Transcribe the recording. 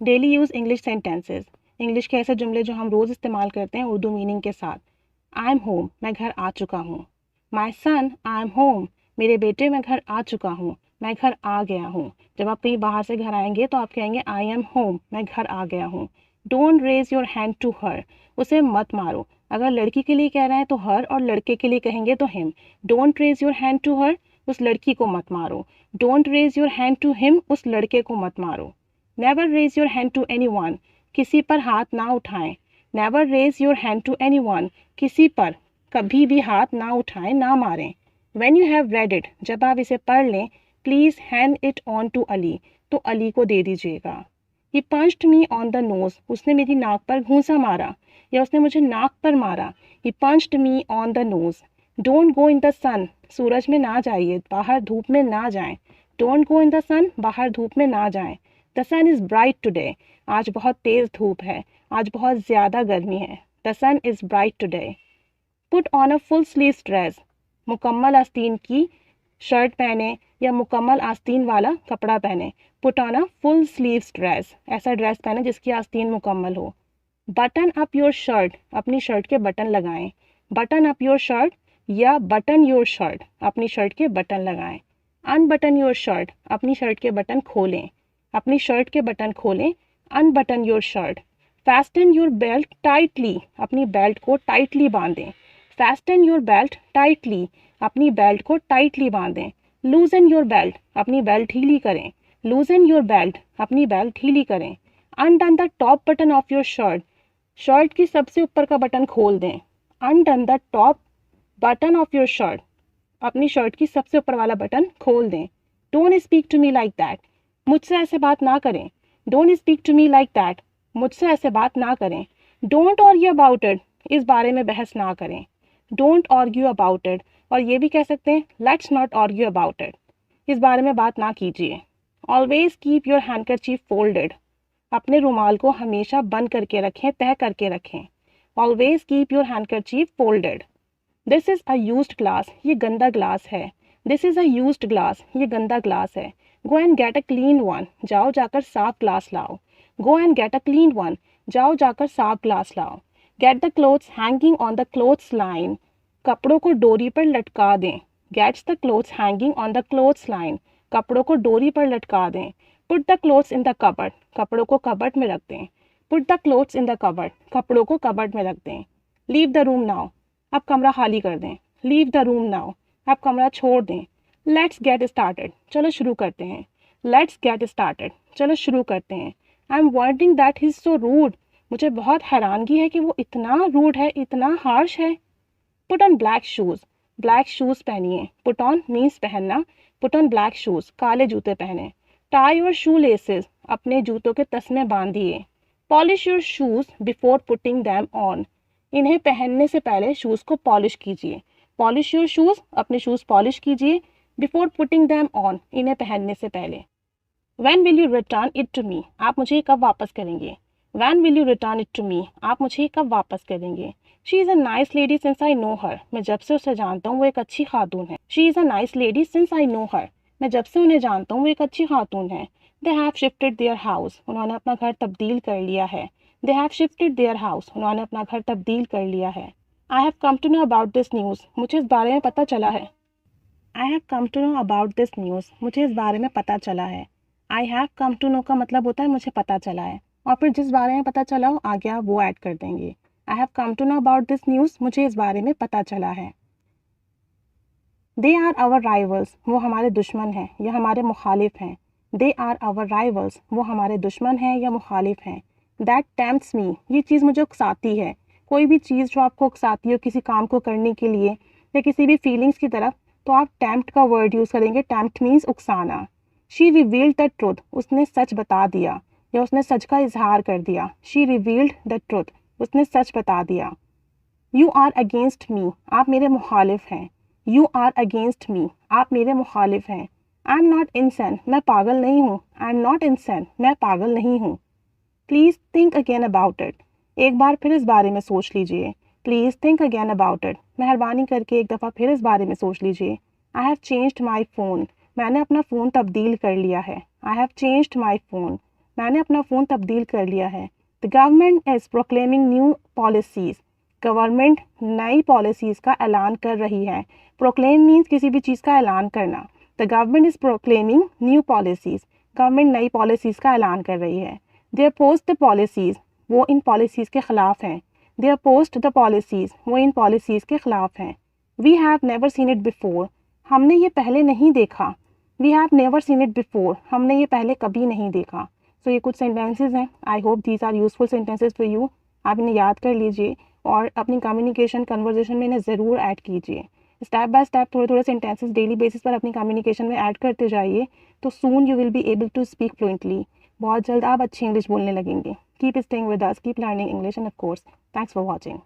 Daily use English sentences, English के ऐसे जुमले जो हम रोज़ इस्तेमाल करते हैं उर्दू मीनिंग के साथ। आई एम होम, मैं घर आ चुका हूँ। माई सन, आई एम होम, मेरे बेटे मैं घर आ चुका हूँ, मैं घर आ गया हूँ। जब आप कहीं बाहर से घर आएंगे तो आप कहेंगे आई एम होम, मैं घर आ गया हूँ। Don't raise your hand to her, उसे मत मारो। अगर लड़की के लिए कह रहे हैं तो हर, और लड़के के लिए कहेंगे तो him. Don't raise your hand to her, उस लड़की को मत मारो। Don't raise your hand to him, उस लड़के को मत मारो। Never raise your hand to anyone, किसी पर हाथ ना उठाएं। Never raise your hand to anyone, किसी पर कभी भी हाथ ना उठाएं, ना मारें। When you have read it, जब आप इसे पढ़ लें, please hand it on to Ali, तो अली को दे दीजिएगा। He punched me on the nose, उसने मेरी नाक पर घूंसा मारा, या उसने मुझे नाक पर मारा। He punched me on the nose. Don't go in the sun, सूरज में ना जाइए, बाहर धूप में ना जाएं। Don't go in the sun, बाहर धूप में ना जाएं। The sun is bright today, आज बहुत तेज़ धूप है, आज बहुत ज़्यादा गर्मी है। The sun is bright today. Put on a full sleeve dress, मुकम्मल आस्तीन की शर्ट पहने या मुकम्मल आस्तीन वाला कपड़ा पहने। Put on a full sleeves dress, ऐसा ड्रेस पहने जिसकी आस्तीन मुकम्मल हो। बटन अप योर शर्ट, अपनी शर्ट के बटन लगाएं। बटन अप योर शर्ट या बटन योर शर्ट, अपनी शर्ट के बटन लगाएं। अनबटन योर शर्ट, अपनी शर्ट के बटन खोलें। अपनी शर्ट के बटन खोलें। Unbutton your shirt. Fasten your belt tightly, अपनी बेल्ट को टाइटली बांधें। फैस्टन योर बेल्ट टाइटली, अपनी बेल्ट को टाइटली बांधें। लूजन योर बेल्ट, अपनी बेल्ट ढीली करें। लूजन योर बेल्ट, अपनी बेल्ट ढीली करें। Undone the top button of your shirt, shirt की सबसे ऊपर का बटन खोल दें। Undone the top button of your shirt, अपनी शर्ट की सबसे ऊपर वाला बटन खोल दें। Don't speak to me like that, मुझसे ऐसे बात ना करें। Don't speak to me like that, मुझसे ऐसे बात ना करें। डोंट आर्ग्यू अबाउट इट, इस बारे में बहस ना करें। डोंट आर्ग्यू अबाउट इट, और ये भी कह सकते हैं let's not argue about it, इस बारे में बात ना कीजिए। Always keep your handkerchief folded, अपने रुमाल को हमेशा बंद करके रखें, तह करके रखें। Always keep your handkerchief folded. This is a used glass, ये गंदा ग्लास है। This is a used glass, ये गंदा ग्लास है। Go and get a clean one, जाओ जाकर साफ ग्लास लाओ। Go and get a clean one, जाओ जाकर साफ ग्लास लाओ। Get the clothes hanging on the clothes line, कपड़ों को डोरी पर लटका दें। Gets the clothes hanging on the clothes line, कपड़ों को डोरी पर लटका दें। Put the clothes in the cupboard, कपड़ों को कबर्ड में रख दें। Put the clothes in the cupboard, कपड़ों को कबर्ड में रख दें। लीव द रूम नाउ, अब कमरा खाली कर दें। लीव द रूम नाउ, अब कमरा छोड़ दें। लेट्स गेट स्टार्टेड, चलो शुरू करते हैं। लेट्स गेट स्टार्टेड, चलो शुरू करते हैं। I am wondering that he is so rude, मुझे बहुत हैरानगी है कि वो इतना रूड है, इतना हार्श है। Put on black shoes, black shoes पहनिए। पुट ऑन मीन्स पहनना। पुट ऑन ब्लैक शूज़, काले जूते पहने। टाई योर शू लेसेस, अपने जूतों के तस्मे बांधिए। Polish your shoes before putting them on, इन्हें पहनने से पहले शूज़ को पॉलिश कीजिए। पॉलिश योर शूज़, अपने शूज़ पॉलिश कीजिए। बिफोर पुटिंग दैम ऑन, इन्हें पहनने से पहले। When will you return it to me, आप मुझे कब वापस करेंगे। When will you return it to me, आप मुझे कब वापस करेंगे। She is a nice lady since I know her, मैं जब से उसे जानता हूँ वो एक अच्छी खातून है। She is a nice lady since I know her, मैं जब से उन्हें जानता हूँ वो एक अच्छी खातून है। They have shifted their house, उन्होंने अपना घर तब्दील कर लिया है। They have shifted their house, उन्होंने अपना घर तब्दील कर लिया है। I have come to know about this news, मुझे इस बारे में पता चला है। I have come to know about this news, मुझे इस बारे में पता चला है। I have come to know का मतलब होता है मुझे पता चला है, और फिर जिस बारे में पता चला हो आगे आप वो ऐड कर देंगे। I have come to know about this news, मुझे इस बारे में पता चला है। दे आर आवर राइवल्स, वो हमारे दुश्मन हैं या हमारे मुखालिफ हैं। दे आर आवर राइवल्स, वो हमारे दुश्मन हैं या मुखालिफ हैं। दैट टेम्प्ट्स मी, ये चीज़ मुझे उकसाती है। कोई भी चीज़ जो आपको उकसाती हो किसी काम को करने के लिए या किसी भी फीलिंग्स की तरफ, तो आप टेम्प्ट का वर्ड यूज़ करेंगे। टेम्प्ट मीन्स उकसाना। शी रिवील्ड द ट्रुथ, उसने सच बता दिया या उसने सच का इजहार कर दिया। शी रिवील्ड द ट्रुथ, उसने सच बता दिया। यू आर अगेंस्ट मी, आप मेरे मुखालिफ हैं। यू आर अगेंस्ट मी, आप मेरे मुखालिफ हैं। आई एम नॉट इंसान, मैं पागल नहीं हूँ। आई एम नॉट इंसान, मैं पागल नहीं हूँ। Please think again about it, एक बार फिर इस बारे में सोच लीजिए। Please think again about it, मेहरबानी करके एक दफ़ा फिर इस बारे में सोच लीजिए। I have changed my phone, मैंने अपना फ़ोन तब्दील कर लिया है। I have changed my phone, मैंने अपना फ़ोन तब्दील कर लिया है। The government is proclaiming new policies. Government नई पॉलिसीज़ का ऐलान कर रही है। प्रोक्लेम मीन्स किसी भी चीज़ का ऐलान करना। The government is proclaiming new policies. Government नई पॉलिसीज़ का ऐलान कर रही है। दे अपोज द पॉलिसीज़, वो इन पॉलिसीज़ के ख़िलाफ़ हैं। दे अपोज्ड द पॉलिसीज़, वो इन पॉलिसीज़ के ख़िलाफ़ हैं। We have never seen it before, हमने ये पहले नहीं देखा। We have never seen it before, हमने ये पहले कभी नहीं देखा। सो ये कुछ सेंटेंसेस हैं। I hope these are useful sentences for you. आप इन्हें याद कर लीजिए और अपनी कम्युनिकेशन कन्वर्जेशन में इन्हें ज़रूर ऐड कीजिए। स्टेप बाय स्टेप थोड़े थोड़े सेंटेंसेस डेली बेसिस पर अपनी कम्युनिकेशन में ऐड करते जाइए, तो soon you will be able to speak fluently. बहुत जल्द आप अच्छी इंग्लिश बोलने लगेंगे। Keep staying with us, keep learning English, and of course thanks for watching.